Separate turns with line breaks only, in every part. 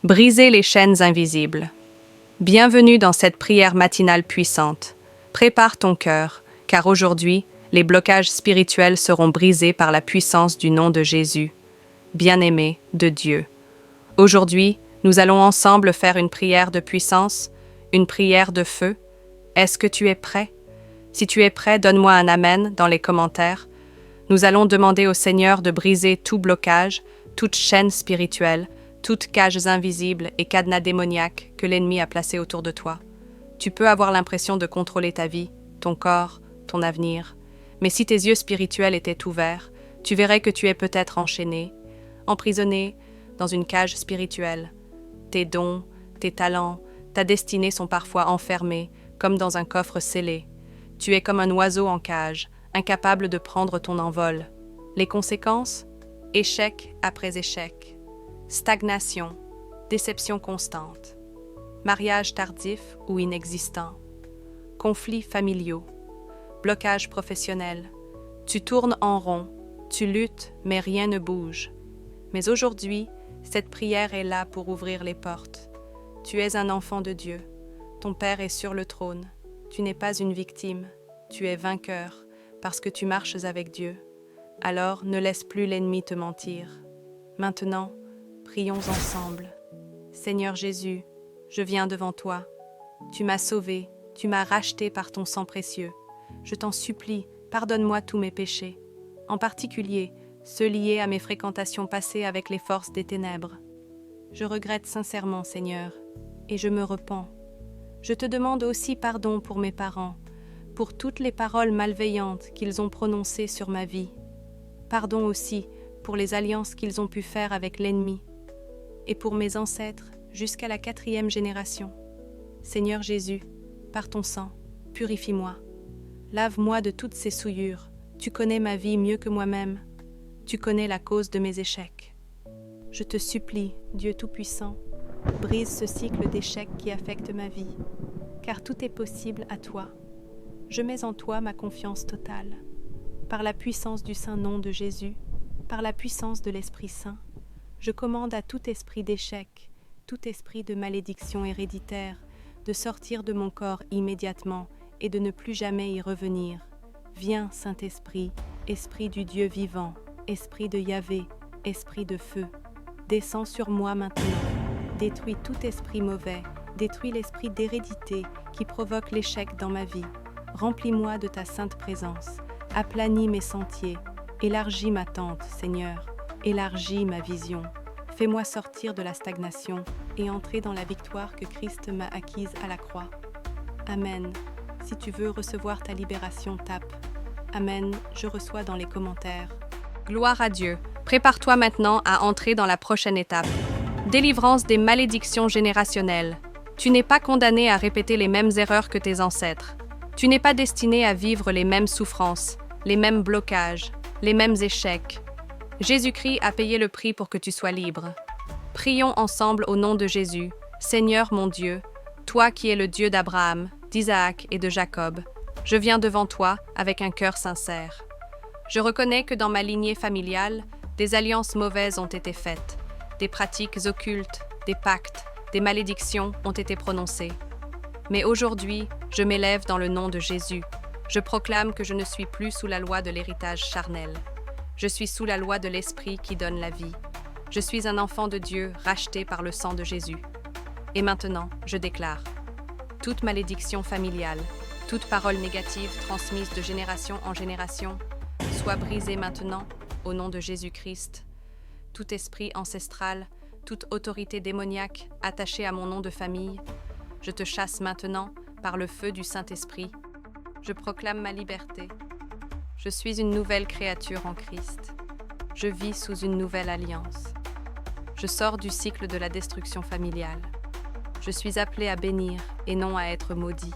Briser les chaînes invisibles. Bienvenue dans cette prière matinale puissante. Prépare ton cœur, car aujourd'hui, les blocages spirituels seront brisés par la puissance du nom de Jésus, bien-aimé de Dieu. Aujourd'hui, nous allons ensemble faire une prière de puissance, une prière de feu. Est-ce que tu es prêt? Si tu es prêt, donne-moi un Amen dans les commentaires. Nous allons demander au Seigneur de briser tout blocage, toute chaîne spirituelle, toutes cages invisibles et cadenas démoniaques que l'ennemi a placés autour de toi. Tu peux avoir l'impression de contrôler ta vie, ton corps, ton avenir. Mais si tes yeux spirituels étaient ouverts, tu verrais que tu es peut-être enchaîné, emprisonné dans une cage spirituelle. Tes dons, tes talents, ta destinée sont parfois enfermés, comme dans un coffre scellé. Tu es comme un oiseau en cage, incapable de prendre ton envol. Les conséquences? Échec après échec. Stagnation, déception constante. Mariage tardif ou inexistant. Conflits familiaux. Blocage professionnel. Tu tournes en rond, tu luttes, mais rien ne bouge. Mais aujourd'hui, cette prière est là pour ouvrir les portes. Tu es un enfant de Dieu. Ton Père est sur le trône. Tu n'es pas une victime. Tu es vainqueur parce que tu marches avec Dieu. Alors ne laisse plus l'ennemi te mentir. Maintenant, prions ensemble. Seigneur Jésus, je viens devant toi. Tu m'as sauvé, tu m'as racheté par ton sang précieux. Je t'en supplie, pardonne-moi tous mes péchés, en particulier ceux liés à mes fréquentations passées avec les forces des ténèbres. Je regrette sincèrement, Seigneur, et je me repens. Je te demande aussi pardon pour mes parents, pour toutes les paroles malveillantes qu'ils ont prononcées sur ma vie. Pardon aussi pour les alliances qu'ils ont pu faire avec l'ennemi, et pour mes ancêtres jusqu'à la 4e génération. Seigneur Jésus, par ton sang, purifie-moi. Lave-moi de toutes ces souillures. Tu connais ma vie mieux que moi-même. Tu connais la cause de mes échecs. Je te supplie, Dieu Tout-Puissant, brise ce cycle d'échecs qui affecte ma vie, car tout est possible à toi. Je mets en toi ma confiance totale. Par la puissance du saint nom de Jésus, par la puissance de l'Esprit Saint, je commande à tout esprit d'échec, tout esprit de malédiction héréditaire, de sortir de mon corps immédiatement et de ne plus jamais y revenir. Viens, Saint-Esprit, Esprit du Dieu vivant, Esprit de Yahvé, Esprit de feu. Descends sur moi maintenant. Détruis tout esprit mauvais, détruis l'esprit d'hérédité qui provoque l'échec dans ma vie. Remplis-moi de ta sainte présence. Aplanis mes sentiers. Élargis ma tente, Seigneur. Élargis ma vision. Fais-moi sortir de la stagnation et entrer dans la victoire que Christ m'a acquise à la croix. Amen. Si tu veux recevoir ta libération, tape. Amen, je reçois dans les commentaires. Gloire à Dieu. Prépare-toi maintenant à entrer dans la prochaine étape. Délivrance des malédictions générationnelles. Tu n'es pas condamné à répéter les mêmes erreurs que tes ancêtres. Tu n'es pas destiné à vivre les mêmes souffrances, les mêmes blocages, les mêmes échecs. Jésus-Christ a payé le prix pour que tu sois libre. Prions ensemble au nom de Jésus. Seigneur mon Dieu, toi qui es le Dieu d'Abraham, d'Isaac et de Jacob, je viens devant toi avec un cœur sincère. Je reconnais que dans ma lignée familiale, des alliances mauvaises ont été faites, des pratiques occultes, des pactes, des malédictions ont été prononcées. Mais aujourd'hui, je m'élève dans le nom de Jésus. Je proclame que je ne suis plus sous la loi de l'héritage charnel. Je suis sous la loi de l'Esprit qui donne la vie. Je suis un enfant de Dieu racheté par le sang de Jésus. Et maintenant, je déclare, toute malédiction familiale, toute parole négative transmise de génération en génération, soit brisée maintenant au nom de Jésus-Christ. Tout esprit ancestral, toute autorité démoniaque attachée à mon nom de famille, je te chasse maintenant par le feu du Saint-Esprit. Je proclame ma liberté. Je suis une nouvelle créature en Christ. Je vis sous une nouvelle alliance. Je sors du cycle de la destruction familiale. Je suis appelé à bénir et non à être maudit.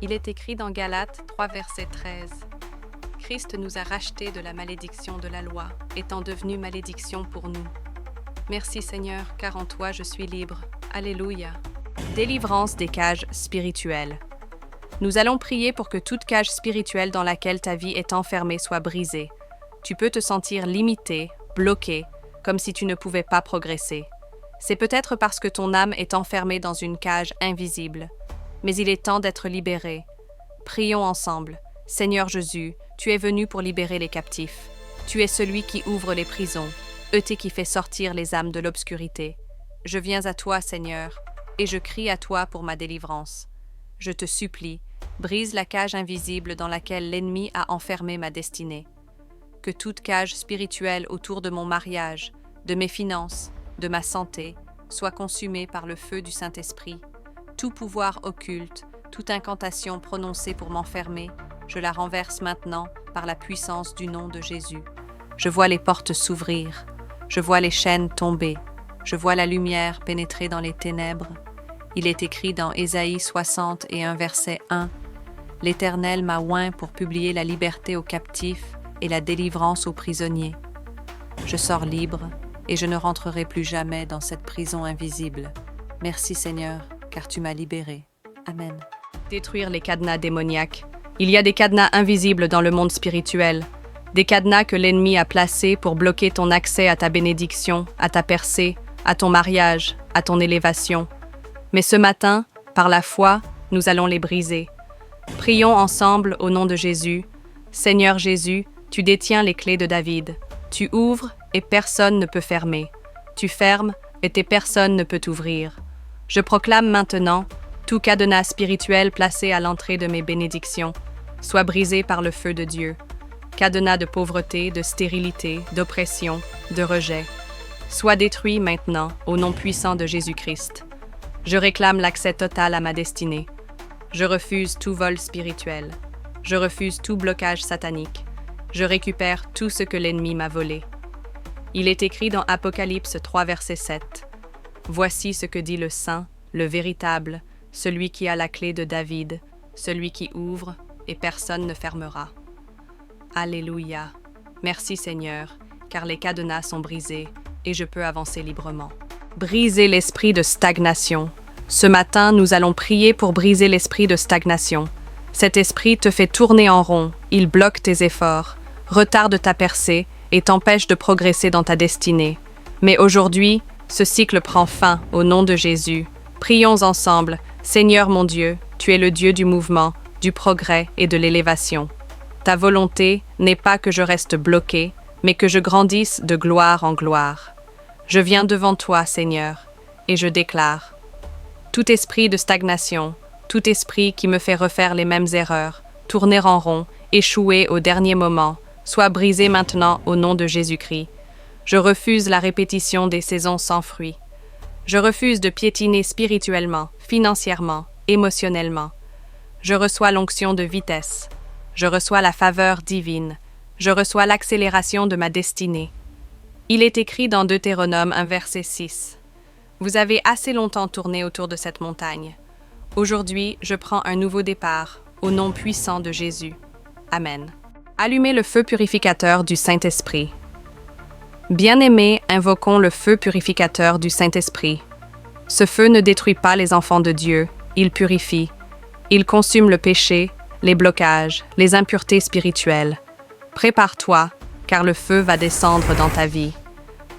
Il est écrit dans Galates 3, verset 13. Christ nous a rachetés de la malédiction de la loi, étant devenu malédiction pour nous. Merci Seigneur, car en toi je suis libre. Alléluia. Délivrance des cages spirituelles. Nous allons prier pour que toute cage spirituelle dans laquelle ta vie est enfermée soit brisée. Tu peux te sentir limité, bloqué, comme si tu ne pouvais pas progresser. C'est peut-être parce que ton âme est enfermée dans une cage invisible. Mais il est temps d'être libéré. Prions ensemble. Seigneur Jésus, tu es venu pour libérer les captifs. Tu es celui qui ouvre les prisons, qui fait sortir les âmes de l'obscurité. Je viens à toi, Seigneur, et je crie à toi pour ma délivrance. Je te supplie, brise la cage invisible dans laquelle l'ennemi a enfermé ma destinée. Que toute cage spirituelle autour de mon mariage, de mes finances, de ma santé, soit consumée par le feu du Saint-Esprit. Tout pouvoir occulte, toute incantation prononcée pour m'enfermer, je la renverse maintenant par la puissance du nom de Jésus. Je vois les portes s'ouvrir, je vois les chaînes tomber, je vois la lumière pénétrer dans les ténèbres. Il est écrit dans Ésaïe 61, verset 1, « L'Éternel m'a oint pour publier la liberté aux captifs et la délivrance aux prisonniers. Je sors libre et je ne rentrerai plus jamais dans cette prison invisible. Merci Seigneur, car tu m'as libéré. Amen. » Détruire les cadenas démoniaques. Il y a des cadenas invisibles dans le monde spirituel, des cadenas que l'ennemi a placés pour bloquer ton accès à ta bénédiction, à ta percée, à ton mariage, à ton élévation. Mais ce matin, par la foi, nous allons les briser. Prions ensemble au nom de Jésus. Seigneur Jésus, tu détiens les clés de David. Tu ouvres et personne ne peut fermer. Tu fermes et personne ne peut t'ouvrir. Je proclame maintenant, tout cadenas spirituel placé à l'entrée de mes bénédictions soit brisé par le feu de Dieu. Cadenas de pauvreté, de stérilité, d'oppression, de rejet. Soit détruit maintenant au nom puissant de Jésus-Christ. Je réclame l'accès total à ma destinée. Je refuse tout vol spirituel. Je refuse tout blocage satanique. Je récupère tout ce que l'ennemi m'a volé. Il est écrit dans Apocalypse 3, verset 7. « Voici ce que dit le Saint, le véritable, celui qui a la clé de David, celui qui ouvre et personne ne fermera. » Alléluia. Merci Seigneur, car les cadenas sont brisés et je peux avancer librement. Briser l'esprit de stagnation. Ce matin, nous allons prier pour briser l'esprit de stagnation. Cet esprit te fait tourner en rond, il bloque tes efforts, retarde ta percée et t'empêche de progresser dans ta destinée. Mais aujourd'hui, ce cycle prend fin au nom de Jésus. Prions ensemble. Seigneur mon Dieu, tu es le Dieu du mouvement, du progrès et de l'élévation. Ta volonté n'est pas que je reste bloqué, mais que je grandisse de gloire en gloire. Je viens devant toi, Seigneur, et je déclare: tout esprit de stagnation, tout esprit qui me fait refaire les mêmes erreurs, tourner en rond, échouer au dernier moment, soit brisé maintenant au nom de Jésus-Christ. Je refuse la répétition des saisons sans fruits. Je refuse de piétiner spirituellement, financièrement, émotionnellement. Je reçois l'onction de vitesse. Je reçois la faveur divine. Je reçois l'accélération de ma destinée. Il est écrit dans Deutéronome 1 verset 6. Vous avez assez longtemps tourné autour de cette montagne. Aujourd'hui, je prends un nouveau départ, au nom puissant de Jésus. Amen. Allumez le feu purificateur du Saint-Esprit. Bien-aimés, invoquons le feu purificateur du Saint-Esprit. Ce feu ne détruit pas les enfants de Dieu, il purifie. Il consume le péché, les blocages, les impuretés spirituelles. Prépare-toi, car le feu va descendre dans ta vie.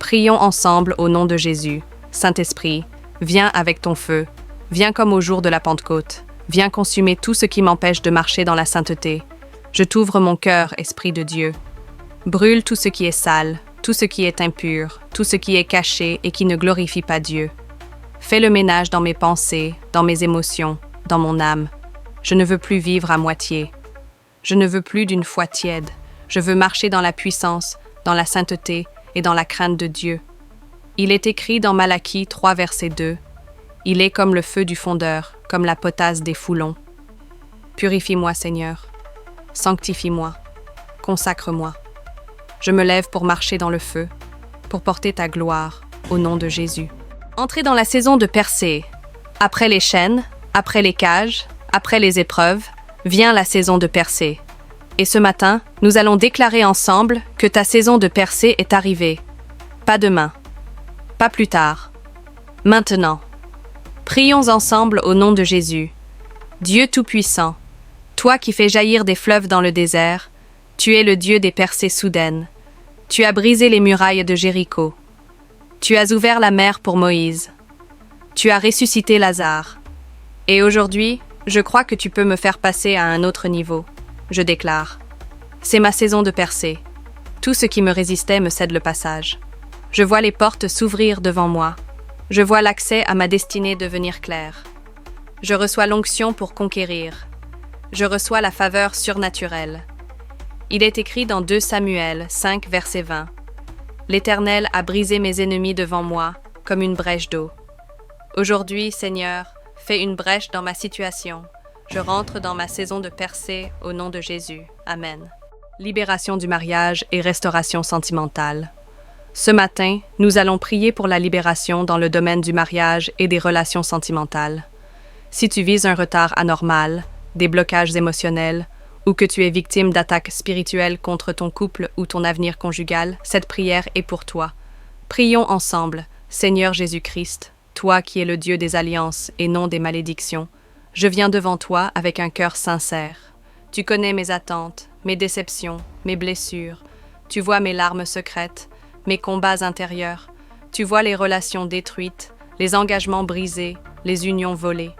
Prions ensemble au nom de Jésus. Saint-Esprit, viens avec ton feu. Viens comme au jour de la Pentecôte. Viens consumer tout ce qui m'empêche de marcher dans la sainteté. Je t'ouvre mon cœur, Esprit de Dieu. Brûle tout ce qui est sale, tout ce qui est impur, tout ce qui est caché et qui ne glorifie pas Dieu. Fais le ménage dans mes pensées, dans mes émotions, dans mon âme. Je ne veux plus vivre à moitié. Je ne veux plus d'une foi tiède. Je veux marcher dans la puissance, dans la sainteté et dans la crainte de Dieu. Il est écrit dans Malachie 3, verset 2. Il est comme le feu du fondeur, comme la potasse des foulons. Purifie-moi, Seigneur. Sanctifie-moi. Consacre-moi. Je me lève pour marcher dans le feu, pour porter ta gloire, au nom de Jésus. Entrez dans la saison de percée. Après les chaînes, après les cages, après les épreuves, vient la saison de percée. Et ce matin, nous allons déclarer ensemble que ta saison de percée est arrivée. Pas demain, pas plus tard, maintenant. Prions ensemble au nom de Jésus. Dieu Tout-Puissant, toi qui fais jaillir des fleuves dans le désert, tu es le Dieu des percées soudaines. Tu as brisé les murailles de Jéricho. Tu as ouvert la mer pour Moïse. Tu as ressuscité Lazare. Et aujourd'hui, je crois que tu peux me faire passer à un autre niveau. Je déclare. C'est ma saison de percée. Tout ce qui me résistait me cède le passage. Je vois les portes s'ouvrir devant moi. Je vois l'accès à ma destinée devenir clair. Je reçois l'onction pour conquérir. Je reçois la faveur surnaturelle. Il est écrit dans 2 Samuel 5, verset 20. L'Éternel a brisé mes ennemis devant moi, comme une brèche d'eau. Aujourd'hui, Seigneur, fais une brèche dans ma situation. Je rentre dans ma saison de percée au nom de Jésus. Amen. Libération du mariage et restauration sentimentale. Ce matin, nous allons prier pour la libération dans le domaine du mariage et des relations sentimentales. Si tu vis un retard anormal, des blocages émotionnels, ou que tu es victime d'attaques spirituelles contre ton couple ou ton avenir conjugal, cette prière est pour toi. Prions ensemble, Seigneur Jésus-Christ, toi qui es le Dieu des alliances et non des malédictions. Je viens devant toi avec un cœur sincère. Tu connais mes attentes, mes déceptions, mes blessures. Tu vois mes larmes secrètes, mes combats intérieurs. Tu vois les relations détruites, les engagements brisés, les unions volées.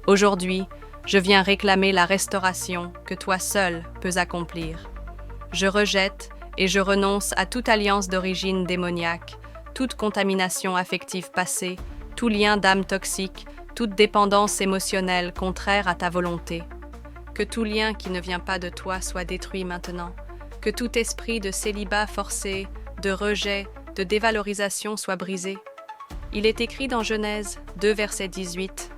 Aujourd'hui, je viens réclamer la restauration que toi seul peux accomplir. Je rejette et je renonce à toute alliance d'origine démoniaque, toute contamination affective passée, tout lien d'âme toxique, toute dépendance émotionnelle contraire à ta volonté. Que tout lien qui ne vient pas de toi soit détruit maintenant. Que tout esprit de célibat forcé, de rejet, de dévalorisation soit brisé. Il est écrit dans Genèse 2, verset 18.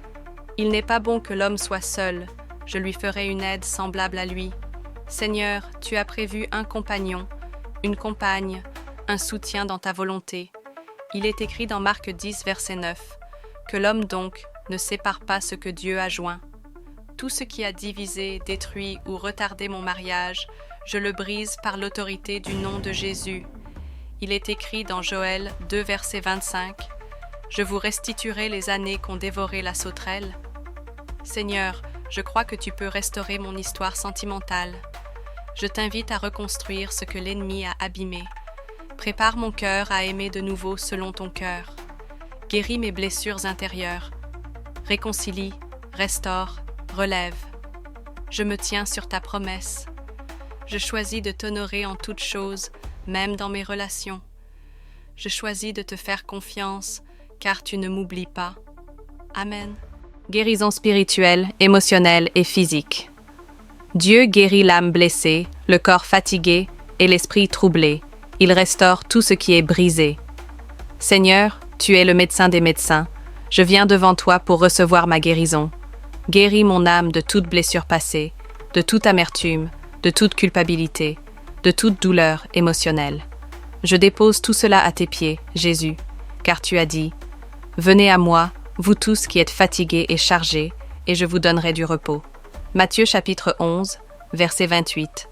Il n'est pas bon que l'homme soit seul, je lui ferai une aide semblable à lui. Seigneur, tu as prévu un compagnon, une compagne, un soutien dans ta volonté. Il est écrit dans Marc 10, verset 9, que l'homme donc ne sépare pas ce que Dieu a joint. Tout ce qui a divisé, détruit ou retardé mon mariage, je le brise par l'autorité du nom de Jésus. Il est écrit dans Joël 2, verset 25, « Je vous restituerai les années qu'ont dévoré la sauterelle. » Seigneur, je crois que tu peux restaurer mon histoire sentimentale. Je t'invite à reconstruire ce que l'ennemi a abîmé. Prépare mon cœur à aimer de nouveau selon ton cœur. Guéris mes blessures intérieures. Réconcilie, restaure, relève. Je me tiens sur ta promesse. Je choisis de t'honorer en toutes choses, même dans mes relations. Je choisis de te faire confiance, car tu ne m'oublies pas. Amen. Guérison spirituelle, émotionnelle et physique. Dieu guérit l'âme blessée, le corps fatigué et l'esprit troublé. Il restaure tout ce qui est brisé. Seigneur, tu es le médecin des médecins. Je viens devant toi pour recevoir ma guérison. Guéris mon âme de toute blessure passée, de toute amertume, de toute culpabilité, de toute douleur émotionnelle. Je dépose tout cela à tes pieds, Jésus, car tu as dit « Venez à moi, vous tous qui êtes fatigués et chargés, et je vous donnerai du repos. » Matthieu chapitre 11, verset 28.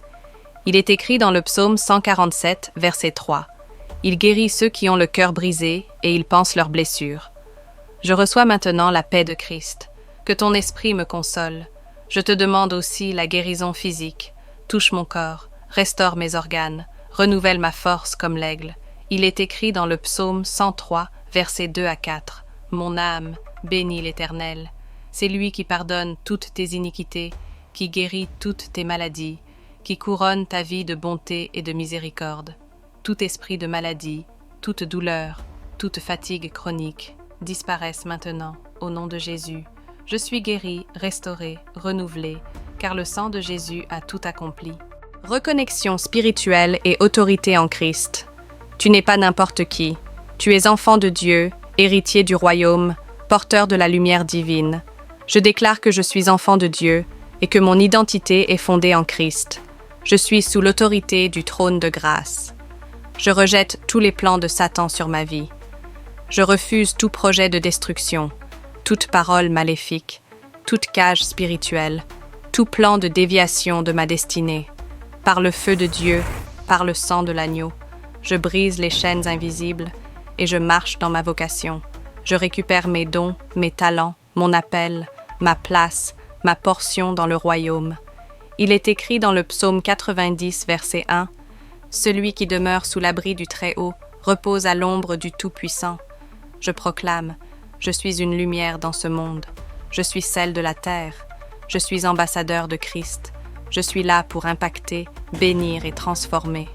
Il est écrit dans le psaume 147, verset 3. Il guérit ceux qui ont le cœur brisé et il pense leurs blessures. Je reçois maintenant la paix de Christ. Que ton esprit me console. Je te demande aussi la guérison physique. Touche mon corps, restaure mes organes, renouvelle ma force comme l'aigle. Il est écrit dans le psaume 103, versets 2 à 4. Mon âme, bénis l'Éternel. C'est lui qui pardonne toutes tes iniquités, qui guérit toutes tes maladies, qui couronne ta vie de bonté et de miséricorde. Tout esprit de maladie, toute douleur, toute fatigue chronique, disparaissent maintenant, au nom de Jésus. Je suis guéri, restauré, renouvelé, car le sang de Jésus a tout accompli. Reconnexion spirituelle et autorité en Christ. Tu n'es pas n'importe qui. Tu es enfant de Dieu, héritier du royaume, porteur de la lumière divine. Je déclare que je suis enfant de Dieu et que mon identité est fondée en Christ. Je suis sous l'autorité du trône de grâce. Je rejette tous les plans de Satan sur ma vie. Je refuse tout projet de destruction, toute parole maléfique, toute cage spirituelle, tout plan de déviation de ma destinée. Par le feu de Dieu, par le sang de l'agneau, je brise les chaînes invisibles et je marche dans ma vocation. Je récupère mes dons, mes talents, mon appel, ma place, ma portion dans le royaume. Il est écrit dans le psaume 90, verset 1, « Celui qui demeure sous l'abri du Très-Haut repose à l'ombre du Tout-Puissant. Je proclame, je suis une lumière dans ce monde. Je suis celle de la terre. Je suis ambassadeur de Christ. Je suis là pour impacter, bénir et transformer.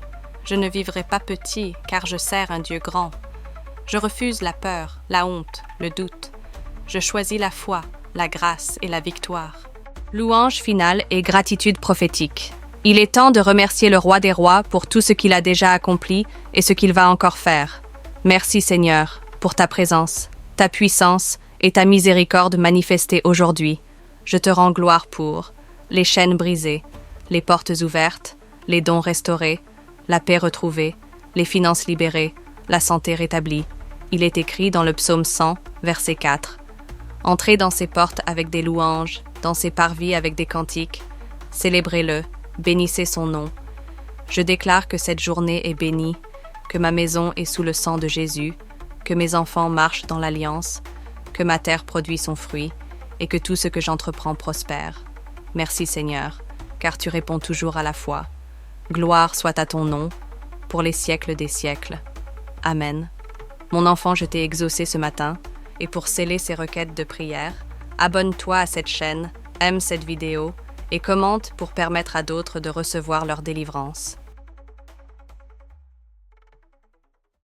Je ne vivrai pas petit, car je sers un Dieu grand. Je refuse la peur, la honte, le doute. Je choisis la foi, la grâce et la victoire. Louange finale et gratitude prophétique. Il est temps de remercier le Roi des Rois pour tout ce qu'il a déjà accompli et ce qu'il va encore faire. Merci Seigneur pour ta présence, ta puissance et ta miséricorde manifestée aujourd'hui. Je te rends gloire pour les chaînes brisées, les portes ouvertes, les dons restaurés, la paix retrouvée, les finances libérées, la santé rétablie. Il est écrit dans le psaume 100, verset 4. Entrez dans ses portes avec des louanges, dans ses parvis avec des cantiques. Célébrez-le, bénissez son nom. Je déclare que cette journée est bénie, que ma maison est sous le sang de Jésus, que mes enfants marchent dans l'alliance, que ma terre produit son fruit, et que tout ce que j'entreprends prospère. Merci Seigneur, car tu réponds toujours à la foi. Gloire soit à ton nom, pour les siècles des siècles. Amen. Mon enfant, je t'ai exaucé ce matin, et pour sceller ces requêtes de prière, abonne-toi à cette chaîne, aime cette vidéo, et commente pour permettre à d'autres de recevoir leur délivrance.